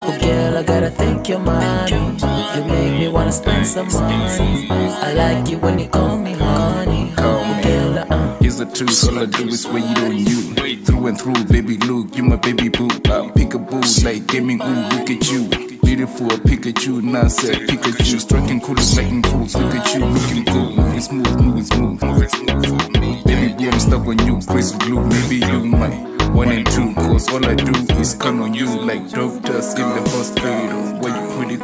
Oh girl, I gotta thank your mommy. You make me wanna spend some money. I like you when you call me honey. Oh girl, Here's the truth, all I do is wait on you. Through and through, baby, look, you my baby boo. I pick a boo like gaming, ooh, look at you. Beautiful, Pikachu, now said Pikachu. Striking cool, making cool, look at you, looking cool. Moving smooth, moving smooth. Baby boo, I'm stuck on you, crazy glue, maybe you might. 1 and 2, cause all I do is count on you like doctors in the hospital. Why you pretty